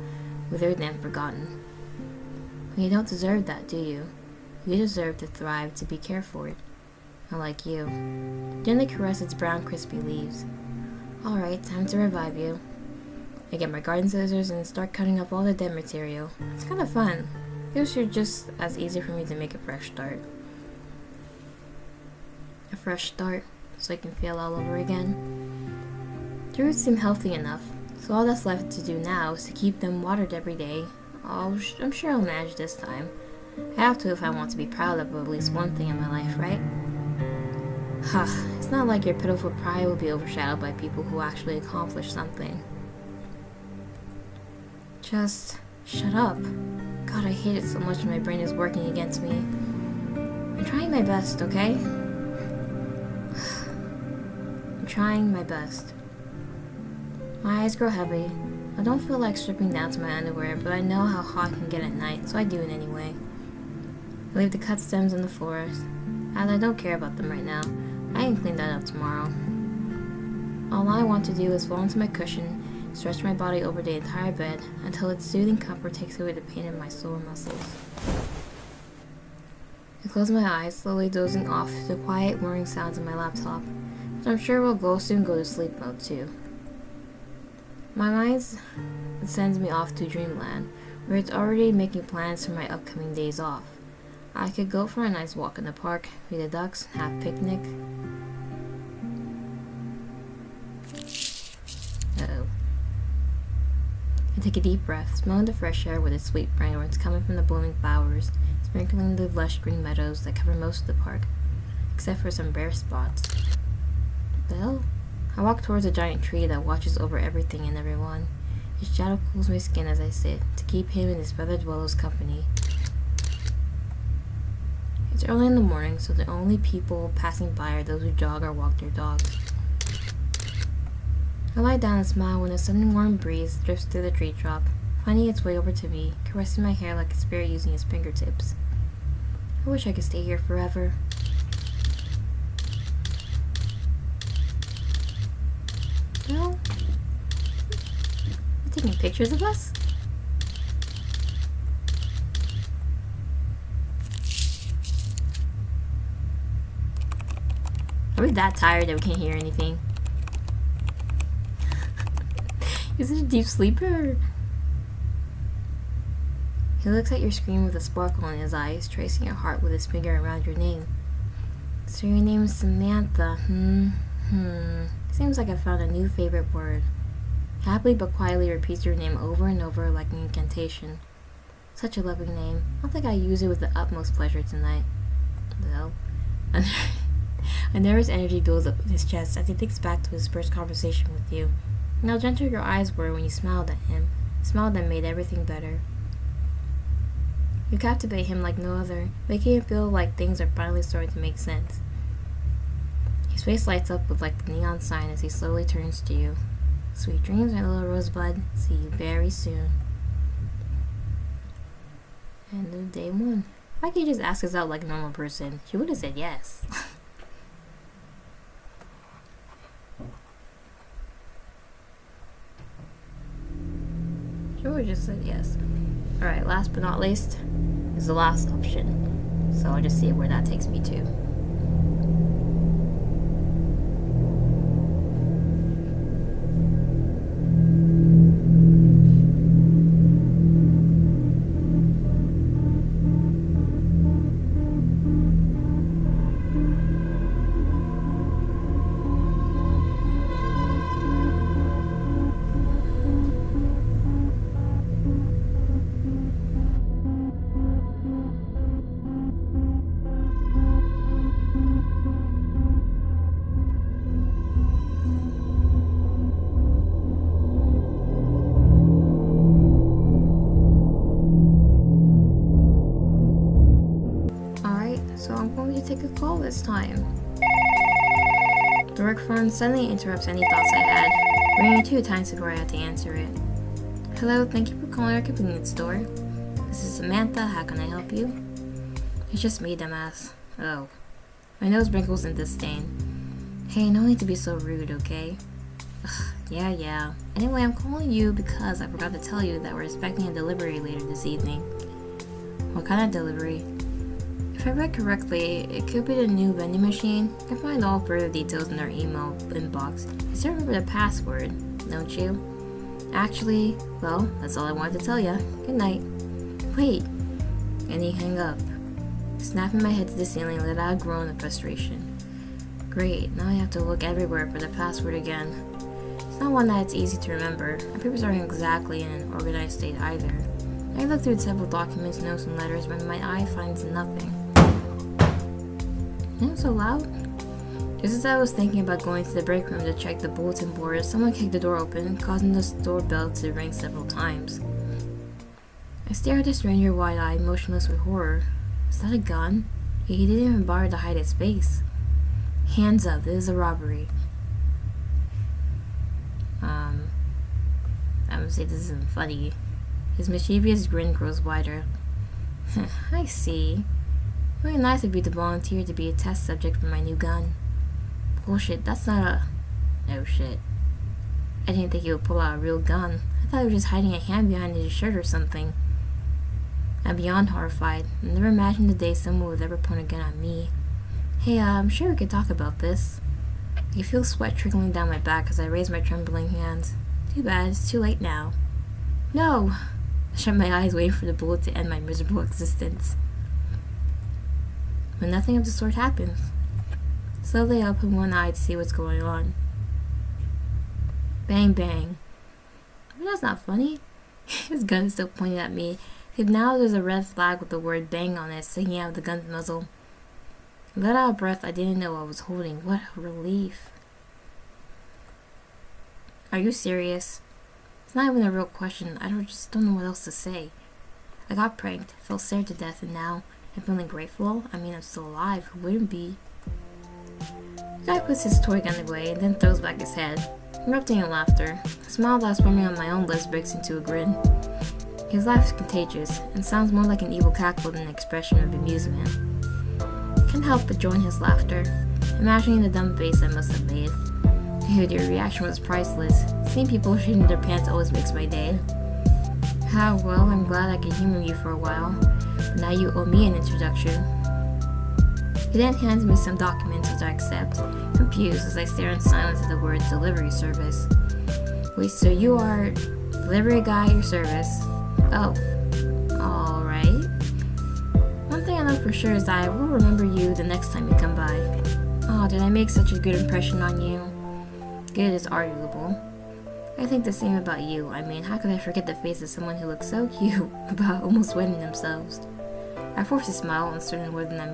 withered and forgotten. But you don't deserve that, do you? You deserve to thrive, to be cared for. Unlike you. Gently caress its brown, crispy leaves. Alright, time to revive you. I get my garden scissors and start cutting up all the dead material. It's kind of fun. Feels just as easy for me to make a fresh start. A fresh start, so I can fail all over again. The roots seem healthy enough, so all that's left to do now is to keep them watered every day. I'm sure I'll manage this time. I have to if I want to be proud of at least one thing in my life, right? It's not like your pitiful pride will be overshadowed by people who actually accomplish something. Just shut up. God, I hate it so much when my brain is working against me. I'm trying my best, okay? I'm trying my best. My eyes grow heavy. I don't feel like stripping down to my underwear, but I know how hot it can get at night, so I do it anyway. I leave the cut stems on the floor, as I don't care about them right now. I can clean that up tomorrow. All I want to do is fall into my cushion, stretch my body over the entire bed until its soothing comfort takes away the pain in my sore muscles. I close my eyes, slowly dozing off to the quiet whirring sounds of my laptop, but I'm sure we'll soon go to sleep mode too. My mind sends me off to dreamland, where it's already making plans for my upcoming days off. I could go for a nice walk in the park, feed the ducks, have a picnic. Uh-oh. I take a deep breath, smelling the fresh air with its sweet fragrance coming from the blooming flowers, sprinkling the lush green meadows that cover most of the park, except for some bare spots. Well, I walk towards a giant tree that watches over everything and everyone. Its shadow cools my skin as I sit, to keep him and his brother dwellers company. It's early in the morning, so the only people passing by are those who jog or walk their dogs. I lie down and smile when a sudden warm breeze drifts through the tree top, finding its way over to me, caressing my hair like a spirit using its fingertips. I wish I could stay here forever. Well, you're taking pictures of us? Are we that tired that we can't hear anything? Is it a deep sleeper? He looks at your screen with a sparkle in his eyes, tracing your heart with his finger around your name. So your name is Samantha. Seems like I found a new favorite word. Happily but quietly repeats your name over and over like an incantation. Such a lovely name. I think I use it with the utmost pleasure tonight. Though. A nervous energy builds up in his chest as he thinks back to his first conversation with you, and how gentle your eyes were when you smiled at him, a smile that made everything better. You captivate him like no other, making him feel like things are finally starting to make sense. His face lights up with like the neon sign as he slowly turns to you. Sweet dreams, my little rosebud. See you very soon. End of day 1. Why can't you just ask us out like a normal person? She would have said yes. She would have just said yes. Alright, last but not least is the last option. So I'll just see where that takes me to. So I'm going to take a call this time. The work phone suddenly interrupts any thoughts I had, ringing 2 times before I had to answer it. Hello, thank you for calling our convenience store. This is Samantha, how can I help you? It's just me, dumbass. Oh. My nose wrinkles in disdain. Hey, no need to be so rude, okay? Ugh, yeah. Anyway, I'm calling you because I forgot to tell you that we're expecting a delivery later this evening. What kind of delivery? If I read correctly, it could be the new vending machine. You can find all further details in our email inbox. You still remember the password, don't you? Actually, well, that's all I wanted to tell you. Good night. Wait. And he hung up. Snapping my head to the ceiling, let out a groan of frustration. Great, now I have to look everywhere for the password again. It's not one that it's easy to remember. My papers aren't exactly in an organized state either. I looked through several documents, notes, and letters, but my eye finds nothing. It was so loud. Just as I was thinking about going to the break room to check the bulletin board, someone kicked the door open, causing the store bell to ring several times. I stared at the stranger wide-eyed, motionless with horror. Is that a gun? He didn't even bother to hide his face. Hands up, this is a robbery. I would say this isn't funny. His mischievous grin grows wider. I see. Really nice of you to volunteer to be a test subject for my new gun. Bullshit, that's not a... No shit. I didn't think he would pull out a real gun. I thought he was just hiding a hand behind his shirt or something. I'm beyond horrified. I never imagined the day someone would ever point a gun at me. Hey, I'm sure we could talk about this. I can feel sweat trickling down my back as I raise my trembling hands. Too bad, it's too late now. No! I shut my eyes waiting for the bullet to end my miserable existence. But nothing of the sort happens. Slowly I open one eye to see what's going on. Bang bang. But that's not funny. His gun is still pointing at me, except now there's a red flag with the word bang on it sticking out of the gun's muzzle. I let out a breath I didn't know I was holding. What a relief. Are you serious? It's not even a real question. I just don't know what else to say. I got pranked, felt scared to death, and now I'm feeling grateful. I mean, I'm still alive. Who wouldn't be? The guy puts his toy gun away and then throws back his head, erupting in laughter. A smile that's forming on my own lips breaks into a grin. His laugh is contagious and sounds more like an evil cackle than an expression of amusement. I can't help but join his laughter, imagining the dumb face I must have made. Dude, your reaction was priceless. Seeing people shitting their pants always makes my day. Ah, well, I'm glad I could humor you for a while, but now you owe me an introduction. He then hands me some documents which I accept, confused as I stare in silence at the words delivery service. Wait, so you are delivery guy, your service? Oh, alright. One thing I know for sure is that I will remember you the next time you come by. Oh, did I make such a good impression on you? Good is arguable. I think the same about you. I mean, how could I forget the face of someone who looks so cute about almost wetting themselves? I forced a smile, uncertain whether that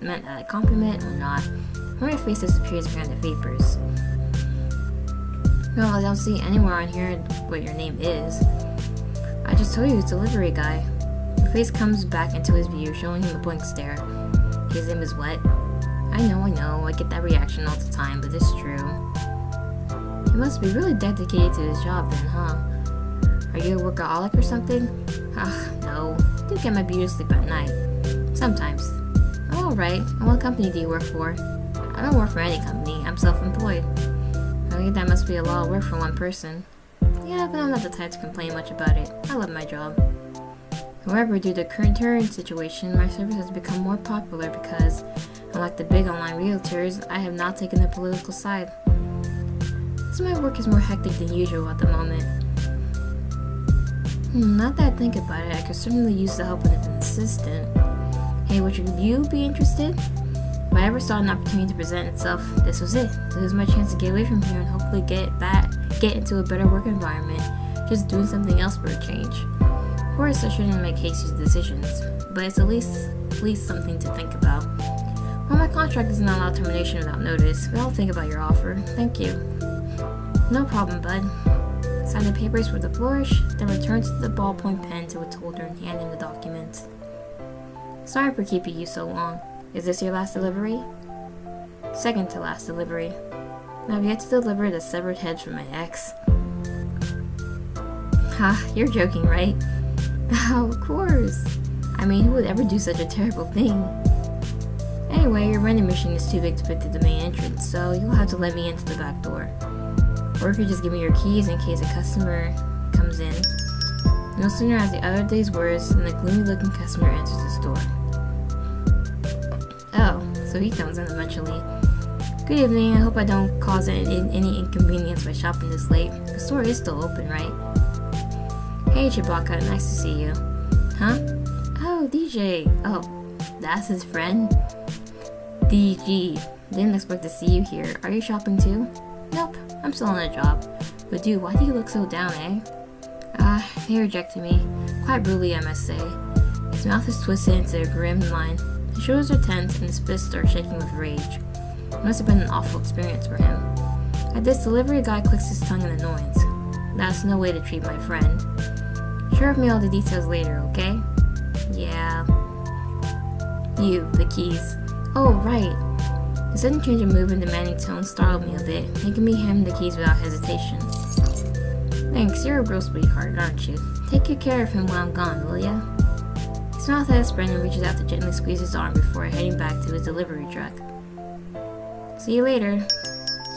meant a compliment or not. When my face disappears behind the vapors. Well, I don't see anywhere on here what your name is. I just told you it's delivery guy. Your face comes back into his view, showing him a blank stare. His name is what? I know, I get that reaction all the time, but it's true. He must be really dedicated to his job then, huh? Are you a workaholic or something? Ah, no. Too don't get my beauty sleep at night. Sometimes. Oh, alright. And what company do you work for? I don't work for any company. I'm self-employed. I think that must be a lot of work for one person. Yeah, but I'm not the type to complain much about it. I love my job. However, due to the current situation, my service has become more popular because, unlike the big online realtors, I have not taken the political side. So my work is more hectic than usual at the moment. Not that I think about it, I could certainly use the help of an assistant. Hey, would you be interested? If I ever saw an opportunity to present itself, this was it. This was my chance to get away from here and hopefully get into a better work environment. Just doing something else for a change. Of course, I shouldn't make hasty decisions, but it's at least something to think about. Well, my contract does not allow termination without notice, but I'll think about your offer. Thank you. No problem, bud. Sign the papers with a flourish, then return to the ballpoint pen to its holder and hand him the documents. Sorry for keeping you so long. Is this your last delivery? Second to last delivery. I've yet to deliver the severed heads from my ex. Ha, you're joking, right? Oh, of course. I mean, who would ever do such a terrible thing? Anyway, your vending machine is too big to fit through the main entrance, so you'll have to let me into the back door. Or you could just give me your keys in case a customer comes in. No sooner has the other day's words than the gloomy-looking customer enters the store. Oh, so he comes in eventually. Good evening, I hope I don't cause any inconvenience by shopping this late. The store is still open, right? Hey Chewbacca, nice to see you. Huh? Oh, DJ. Oh, that's his friend? DG. Didn't expect to see you here. Are you shopping too? Nope, I'm still on a job. But dude, why do you look so down, eh? He rejected me. Quite brutally, I must say. His mouth is twisted into a grim line. His shoulders are tense and his fists are shaking with rage. It must have been an awful experience for him. At this, delivery guy clicks his tongue in annoyance. That's no way to treat my friend. Share with me all the details later, okay? Yeah. You, the keys. Oh, right. The sudden change of mood and demanding tone startled me a bit, making me hand the keys without hesitation. Thanks, you're a real sweetheart, aren't you? Take good care of him while I'm gone, will ya? He smiles at his friend and reaches out to gently squeeze his arm before heading back to his delivery truck. See you later.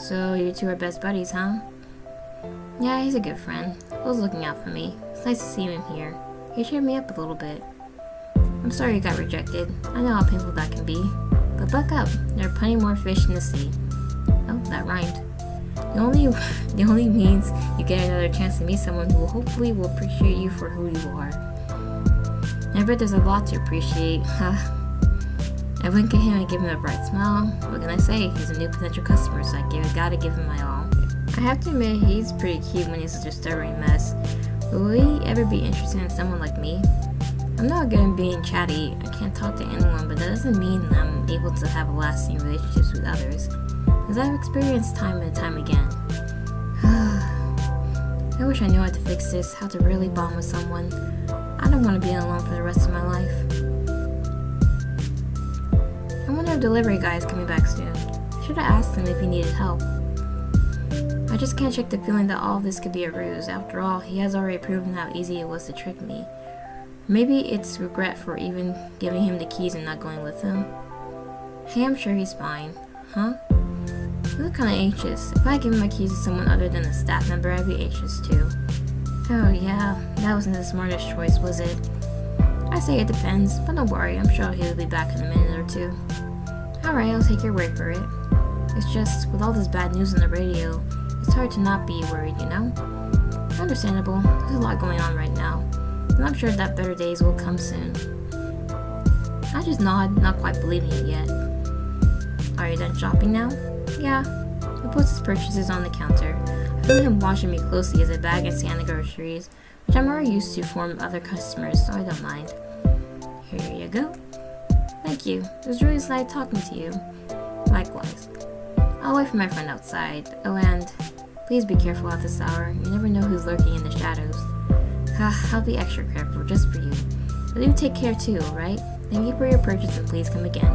So, you two are best buddies, huh? Yeah, he's a good friend. Always looking out for me. It's nice to see him here. He cheered me up a little bit. I'm sorry you got rejected. I know how painful that can be. But buck up. There are plenty more fish in the sea. Oh, that rhymed. The only means you get another chance to meet someone who hopefully will appreciate you for who you are. I bet there's a lot to appreciate, huh? I wink at him and give him a bright smile. What can I say? He's a new potential customer, so I gotta give him my all. I have to admit, he's pretty cute when he's such a stubborn mess. Will he ever be interested in someone like me? I'm not good at being chatty. I can't talk to anyone, but that doesn't mean I'm able to have lasting relationships with others. As I've experienced time and time again. I wish I knew how to fix this, how to really bond with someone. I don't want to be alone for the rest of my life. I wonder if delivery guy is coming back soon. I should have asked him if he needed help. I just can't shake the feeling that all of this could be a ruse. After all, he has already proven how easy it was to trick me. Maybe it's regret for even giving him the keys and not going with him. Hey, I'm sure he's fine. Huh? You look kinda anxious. If I give my keys to someone other than a staff member, I'd be anxious too. Oh yeah, that wasn't the smartest choice, was it? I say it depends, but don't worry, I'm sure he'll be back in a minute or two. Alright, I'll take your word for it. It's just, with all this bad news on the radio, it's hard to not be worried, you know? Understandable, there's a lot going on right now, and I'm sure that better days will come soon. I just nod, not quite believing it yet. Are you done shopping now? Yeah. He puts his purchases on the counter. I feel him watching me closely as I bag and scan the groceries, which I'm already used to from other customers, so I don't mind. Here you go. Thank you. It was really nice talking to you. Likewise. I'll wait for my friend outside. Oh, and please be careful at this hour. You never know who's lurking in the shadows. I'll be extra careful just for you. But you take care too, alright? Thank you for your purchase and please come again.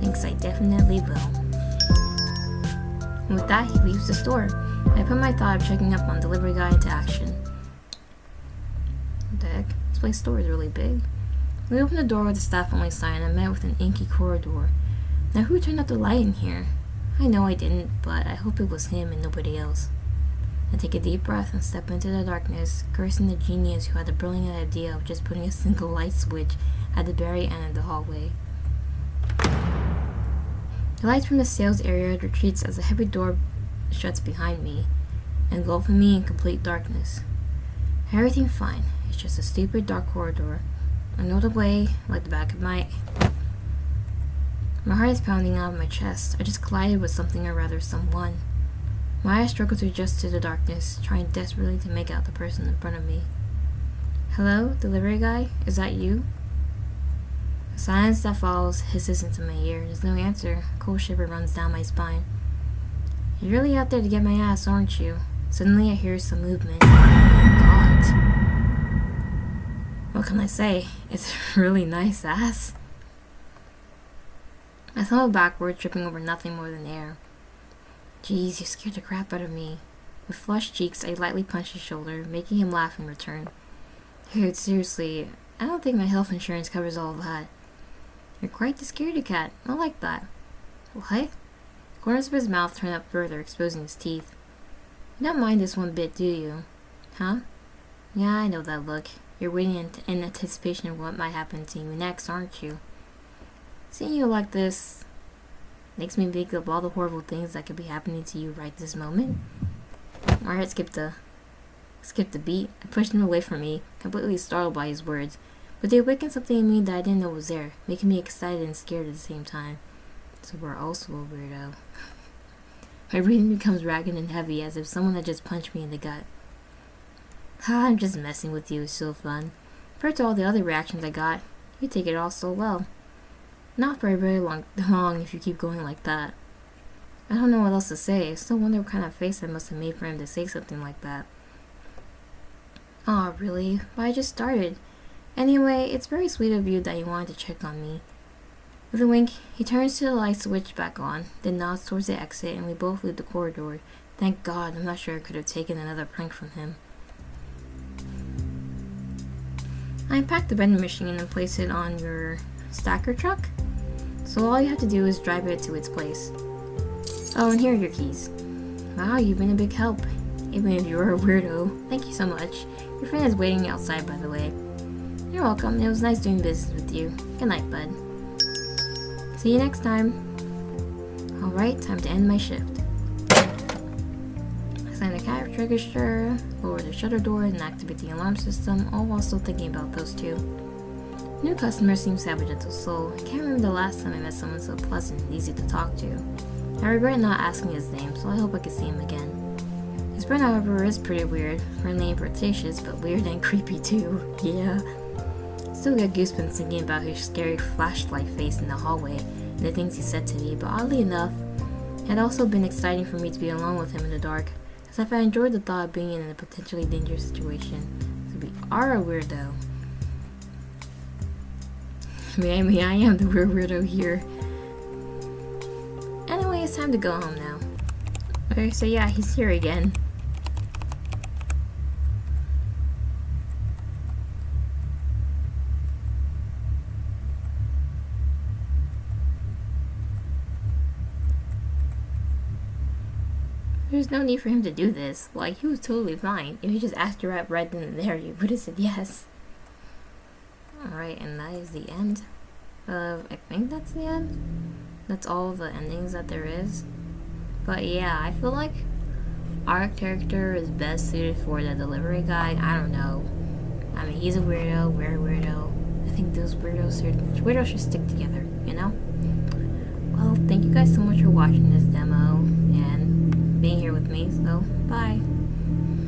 Thanks, I definitely will. And with that, he leaves the store. I put my thought of checking up on delivery guy into action. What the heck? This place store is really big. We opened the door with a staff-only sign and met with an inky corridor. Now who turned up the light in here? I know I didn't, but I hope it was him and nobody else. I take a deep breath and step into the darkness, cursing the genius who had the brilliant idea of just putting a single light switch at the very end of the hallway. The light from the sales area retreats as a heavy door shuts behind me, engulfing me in complete darkness. Everything fine, it's just a stupid dark corridor. I know the way like the back of my heart is pounding out of my chest. I just collided with something, or rather someone. My eyes struggle to adjust to the darkness, trying desperately to make out the person in front of me. Hello, delivery guy? Is that you? The silence that follows hisses into my ear. There's no answer. A cold shiver runs down my spine. You're really out there to get my ass, aren't you? Suddenly I hear some movement. Oh God. What can I say? It's a really nice ass. I stumbled backward, tripping over nothing more than air. Jeez, you scared the crap out of me. With flushed cheeks, I lightly punched his shoulder, making him laugh in return. Dude, seriously, I don't think my health insurance covers all of that. You're quite the scaredy cat. I like that. What? Corners of his mouth turned up further, exposing his teeth. You don't mind this one bit, do you? Huh? Yeah, I know that look. You're waiting in anticipation of what might happen to you next, aren't you? Seeing you like this makes me think of all the horrible things that could be happening to you right this moment. My heart skipped a beat. I pushed him away from me, completely startled by his words, but they awakened something in me that I didn't know was there, making me excited and scared at the same time. So we're also a weirdo. My breathing becomes ragged and heavy, as if someone had just punched me in the gut. I'm just messing with you, it's so fun. Compared to all the other reactions I got, you take it all so well. Not for a very long if you keep going like that. I don't know what else to say. I still wonder what kind of face I must have made for him to say something like that. Aw, really? But I just started. Anyway, it's very sweet of you that you wanted to check on me. With a wink, he turns to the light switch back on, then nods towards the exit, and we both leave the corridor. Thank God, I'm not sure I could have taken another prank from him. I unpacked the vending machine and placed it on your Stalker truck. So all you have to do is drive it to its place. Oh, and here are your keys. Wow, you've been a big help. Even if you were a weirdo. Thank you so much. Your friend is waiting outside, by the way. You're welcome. It was nice doing business with you. Good night, bud. See you next time. Alright, time to end my shift. Sign the cash register, lower the shutter doors, and activate the alarm system, all while still thinking about those two. New customer seems to have a gentle soul. I can't remember the last time I met someone so pleasant and easy to talk to. I regret not asking his name, so I hope I can see him again. His friend, however, is pretty weird. Friendly and flirtatious, but weird and creepy too. Yeah. Still get goosebumps thinking about his scary flashlight face in the hallway and the things he said to me, but oddly enough, it had also been exciting for me to be alone with him in the dark, as if I enjoyed the thought of being in a potentially dangerous situation. So we are a weirdo. Maybe I am the weird weirdo here. Anyway, it's time to go home now. Okay, so yeah, he's here again. There's no need for him to do this. Like, he was totally fine. If he just asked you right then and there, you would have said yes. Alright, and that is the end of, I think that's the end. That's all the endings that there is. But yeah, I feel like our character is best suited for the delivery guy. I don't know. I mean, he's a weirdo, we're a weirdo. I think those weirdos should stick together, you know? Well, thank you guys so much for watching this demo and being here with me, so bye.